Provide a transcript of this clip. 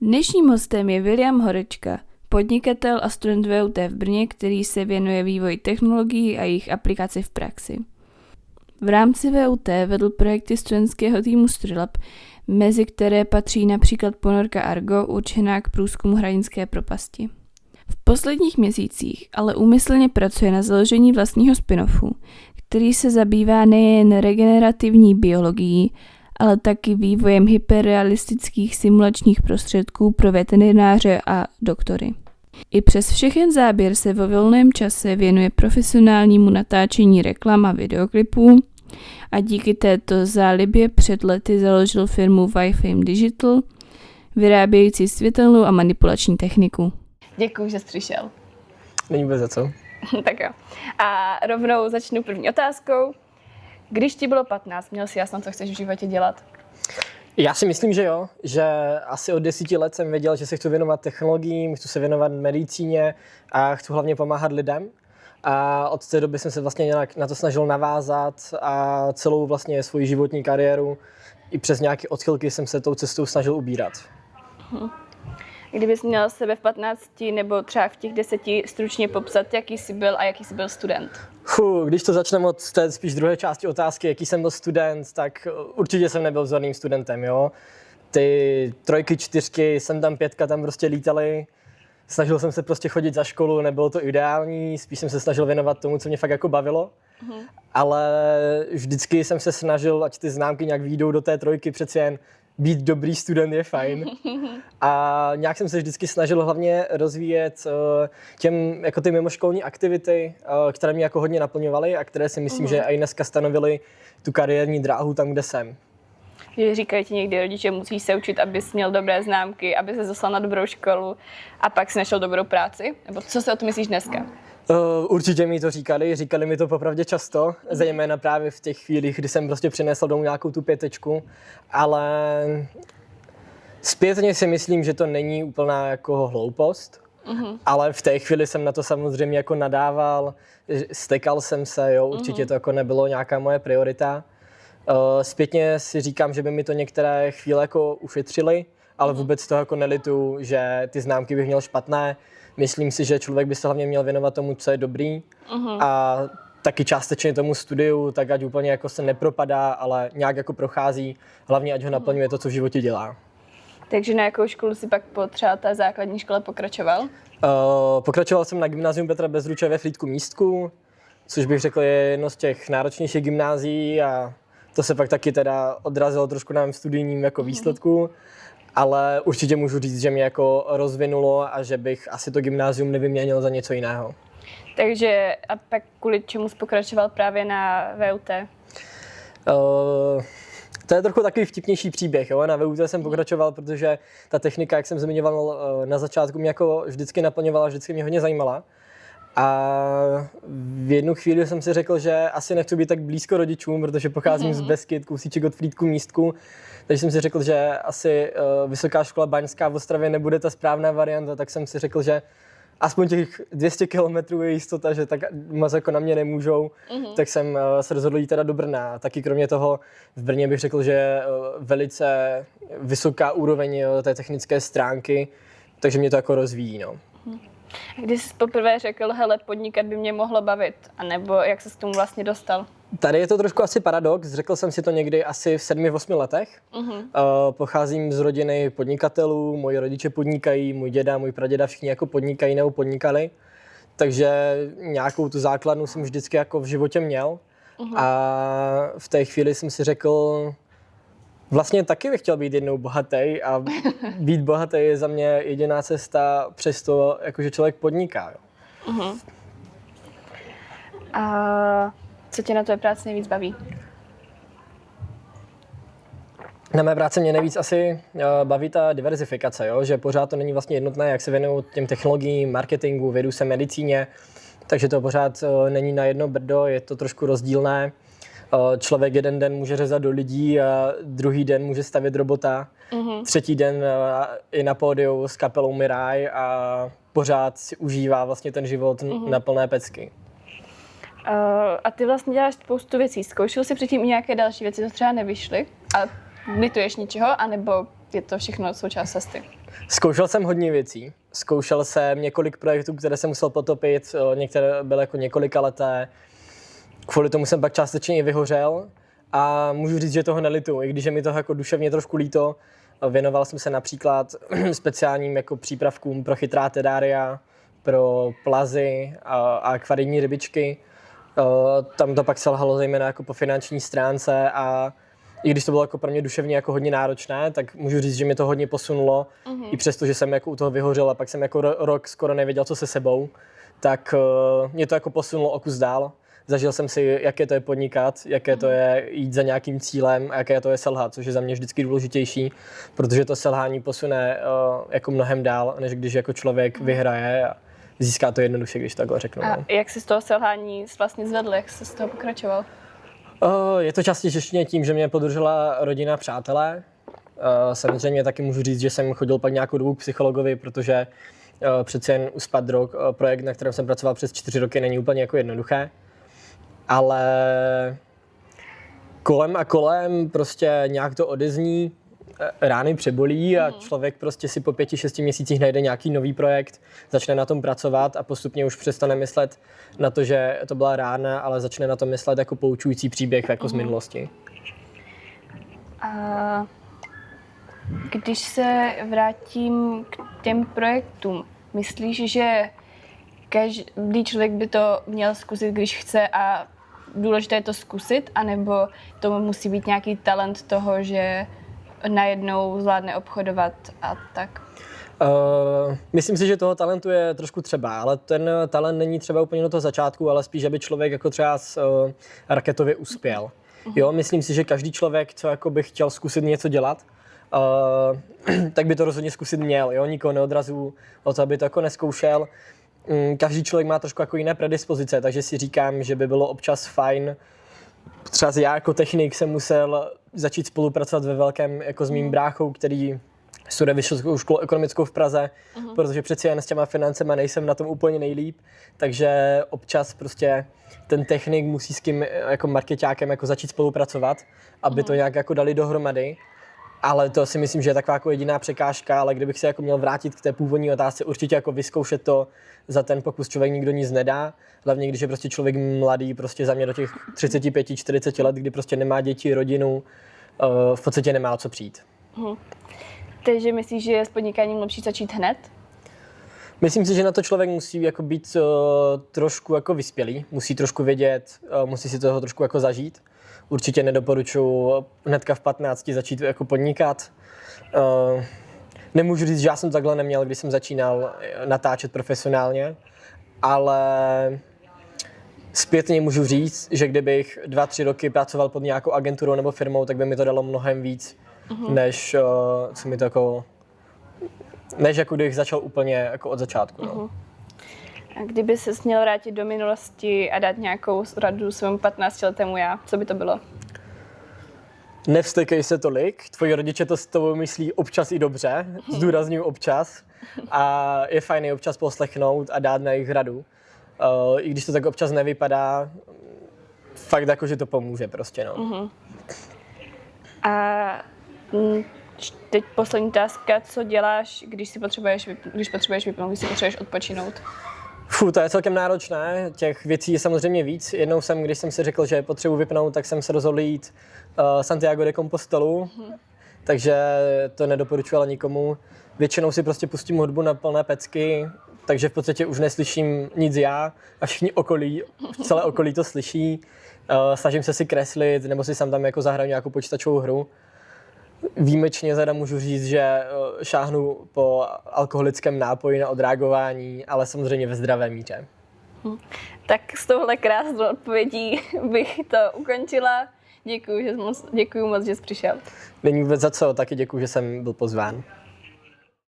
Dnešním hostem je William Horečka, podnikatel a student VUT v Brně, který se věnuje vývoji technologií a jejich aplikaci v praxi. V rámci VUT vedl projekty studentského týmu Strilab, mezi které patří například ponorka Argo určená k průzkumu Hradinské propasti. V posledních měsících ale úmyslně pracuje na založení vlastního spin-offu, který se zabývá nejen regenerativní biologií, ale taky vývojem hyperrealistických simulačních prostředků pro veterináře a doktory. I přes všechen záběr se vo volném čase věnuje profesionálnímu natáčení reklam a videoklipů a díky této zálibě před lety založil firmu Wi-Fi Digital, vyrábějící světelnou a manipulační techniku. Děkuji, že jsi přišel. Není vůbec za co. Tak jo. A rovnou začnu první otázkou. Když ti bylo 15, měl jsi jasno, co chceš v životě dělat? Já si myslím, že jo, že asi od 10 let jsem věděl, že se chci věnovat technologiím, chci se věnovat medicíně a chci hlavně pomáhat lidem. A od té doby jsem se vlastně nějak na to snažil navázat a celou vlastně svoji životní kariéru i přes nějaké odchylky jsem se tou cestou snažil ubírat. Kdybys měl sebe v 15 nebo třeba v těch 10 stručně popsat, jaký jsi byl a jaký jsi byl student? Když to začneme od té spíš druhé části otázky, jaký jsem byl student, tak určitě jsem nebyl vzorným studentem, jo. Ty 3, 4, jsem tam 5 tam prostě lítaly. Snažil jsem se prostě chodit za školu, nebylo to ideální, spíš jsem se snažil věnovat tomu, co mě fakt jako bavilo. Ale vždycky jsem se snažil, ať ty známky nějak výjdou do té 3, přeci jen být dobrý student je fajn. A nějak jsem se vždycky snažil hlavně rozvíjet jako ty mimoškolní aktivity, které mě jako hodně naplňovaly a které si myslím, že i dneska stanovily tu kariérní dráhu tam, kde jsem. Že říkají ti někdy rodiče, musíš se učit, abys měl dobré známky, aby se dostal na dobrou školu a pak si našel dobrou práci? Nebo co si o tom myslíš dneska? Určitě mi to říkali mi to popravdě často, zejména právě v těch chvílích, kdy jsem prostě přinesl domů nějakou tu 5, ale zpětně si myslím, že to není úplná jako hloupost, ale v té chvíli jsem na to samozřejmě jako nadával, stekal jsem se, jo, určitě to jako nebylo nějaká moje priorita. Zpětně si říkám, že by mi to některé chvíle jako ušetřily, ale vůbec toho jako nelituju, že ty známky bych měl špatné. Myslím si, že člověk by se hlavně měl věnovat tomu, co je dobrý a taky částečně tomu studiu, tak ať úplně jako se nepropadá, ale nějak jako prochází, hlavně ať ho naplňuje to, co v životě dělá. Takže na jakou školu jsi pak po třeba té základní škole pokračoval? Pokračoval jsem na gymnázium Petra Bezruče ve Frýdku-Místku, což bych řekl je jedno z těch náročnějších gymnázií a to se pak taky teda odrazilo trošku na mém studijním jako výsledku. Ale určitě můžu říct, že mě jako rozvinulo a že bych asi to gymnázium nevyměnil za něco jiného. Takže a pak kvůli čemu jsi pokračoval právě na VUT? To je trochu takový vtipnější příběh. Jo? Na VUT jsem pokračoval, protože ta technika, jak jsem zmiňoval na začátku, mě jako vždycky naplňovala, vždycky mě hodně zajímala. A v jednu chvíli jsem si řekl, že asi nechci být tak blízko rodičům, protože pocházím z Beskyd, kousíček od Frýdku-Místku. Takže jsem si řekl, že asi Vysoká škola Baňská v Ostravě nebude ta správná varianta, tak jsem si řekl, že aspoň těch 200 kilometrů je jistota, že tak moc jako na mě nemůžou, tak jsem se rozhodl jít teda do Brna. Taky kromě toho v Brně bych řekl, že je velice vysoká úroveň té technické stránky, takže mě to jako rozvíjí. No. Když jsi poprvé řekl, hele, podnikat by mě mohlo bavit, anebo jak jsi k tomu vlastně dostal? Tady je to trošku asi paradox, řekl jsem si to někdy asi v 7-8 letech. Pocházím z rodiny podnikatelů, moji rodiče podnikají, můj děda, můj praděda, všichni jako podnikají nebo podnikali. Takže nějakou tu základnu jsem vždycky jako v životě měl. A v té chvíli jsem si řekl, vlastně taky bych chtěl být jednou bohatý a být bohatý je za mě jediná cesta přes to, jakože člověk podniká. Jo. A co tě na tvé práci nejvíc baví? Na mé práci mě nejvíc asi baví ta diverzifikace, jo? Že pořád to není vlastně jednotné, jak se věnuju těm technologiím, marketingu, vědu se medicíně, takže to pořád není na jedno brdo, je to trošku rozdílné. Člověk jeden den může řezat do lidí a druhý den může stavět robota, třetí den je na pódiu s kapelou Mirai a pořád si užívá vlastně ten život na plné pecky. A ty vlastně děláš spoustu věcí. Zkoušel jsi předtím i nějaké další věci, co třeba nevyšly? A lituješ ničeho? Anebo je to všechno součást cesty? Zkoušel jsem hodně věcí. Zkoušel jsem několik projektů, které jsem musel potopit, některé byly jako několikaleté. Kvůli tomu jsem pak částečně i vyhořel a můžu říct, že toho nelituju, i když je mi toho jako duševně trošku líto. Věnoval jsem se například speciálním jako přípravkům pro chytrá terária, pro plazy a akvarijní rybičky. Tam to pak selhalo zejména jako po finanční stránce a i když to bylo jako pro mě duševně jako hodně náročné, tak můžu říct, že mě to hodně posunulo. I přesto, že jsem jako u toho vyhořel a pak jsem jako rok skoro nevěděl, co se sebou, tak mě to jako posunulo o kus dál. Zažil jsem si, jaké to je podnikat, jaké to je jít za nějakým cílem a jaké to je selhat, což je za mě vždycky důležitější, protože to selhání posune jako mnohem dál, než když jako člověk vyhraje a získá to jednoduše, když takhle řeknu. A jak jsi z toho selhání vlastně zvedl, jak jsi z toho pokračoval? Je to častěji tím, že mě podržela rodina, přátelé. Samozřejmě taky můžu říct, že jsem chodil pak nějakou dobu k psychologovi, protože přece jen uspat drog, projekt, na kterém jsem pracoval přes 4 roky, není úplně jako jednoduché. Ale kolem a kolem prostě nějak to odezní, rány přebolí a člověk prostě si po 5-6 měsících najde nějaký nový projekt, začne na tom pracovat a postupně už přestane myslet na to, že to byla rána, ale začne na to myslet jako poučující příběh jako z minulosti. A když se vrátím k těm projektům, myslíš, že každý člověk by to měl zkusit, když chce a důležité je to zkusit, anebo to musí být nějaký talent toho, že najednou zvládne obchodovat a tak? Myslím si, že toho talentu je trošku třeba, ale ten talent není třeba úplně do toho začátku, ale spíš, aby člověk jako třeba raketově uspěl. Jo, myslím si, že každý člověk, co jako by chtěl zkusit něco dělat, tak by to rozhodně zkusit měl. Jo? Nikoho neodrazu o to, aby to jako neskoušel. Každý člověk má trošku jako jiné predispozice, takže si říkám, že by bylo občas fajn. Třeba já jako technik jsem musel začít spolupracovat ve velkém jako s mým bráchou, který studuje vysokou školu ekonomickou v Praze, protože přeci jen s těma financema nejsem na tom úplně nejlíp, takže občas prostě ten technik musí s tím jako markeťákem jako začít spolupracovat, aby to nějak jako dali dohromady. Ale to si myslím, že je taková jako jediná překážka, ale kdybych se jako měl vrátit k té původní otázce, určitě jako vyzkoušet to, za ten pokus člověk nikdo nic nedá. Hlavně když je prostě člověk mladý, prostě za mě do těch 35-40 let, kdy prostě nemá děti, rodinu, v podstatě nemá o co přijít. Takže myslíš, že je s podnikáním lepší začít hned? Myslím si, že na to člověk musí jako být trošku jako vyspělý, musí trošku vědět, musí si toho trošku jako zažít. Určitě nedoporučuji hnedka v 15 začít jako podnikat. Nemůžu říct, že já jsem takhle neměl, když jsem začínal natáčet profesionálně, ale zpětně můžu říct, že kdybych 2-3 roky pracoval pod nějakou agenturou nebo firmou, tak by mi to dalo mnohem víc, než co mi to jako, než jako kdybych začal úplně jako od začátku. No. A kdyby ses měl vrátit do minulosti a dát nějakou radu svému 15letému já, co by to bylo? Nevstekej se tolik, tvoji rodiče to s tebou myslí občas i dobře, zdůrazňuji občas a je fajn je občas poslechnout a dát na jejich radu. I když to tak občas nevypadá, fakt jako, že to pomůže prostě, no. A teď poslední otázka, co děláš, když potřebuješ vypnout, když si potřebuješ odpočinout? To je celkem náročné, těch věcí je samozřejmě víc. Jednou když jsem si řekl, že potřebuji vypnout, tak jsem se rozhodl jít Santiago de Compostelu, takže to nedoporučuji ale nikomu. Většinou si prostě pustím hudbu na plné pecky, takže v podstatě už neslyším nic já a všichni celé okolí to slyší. Snažím se si kreslit nebo si tam jako zahraju nějakou počítačovou hru. Výjimečně teda můžu říct, že šáhnu po alkoholickém nápoji na odreagování, ale samozřejmě ve zdravé míře. Tak s touhle krásnou odpovědí bych to ukončila. Děkuju moc, že jsi přišel. Není vůbec za co, taky děkuju, že jsem byl pozván.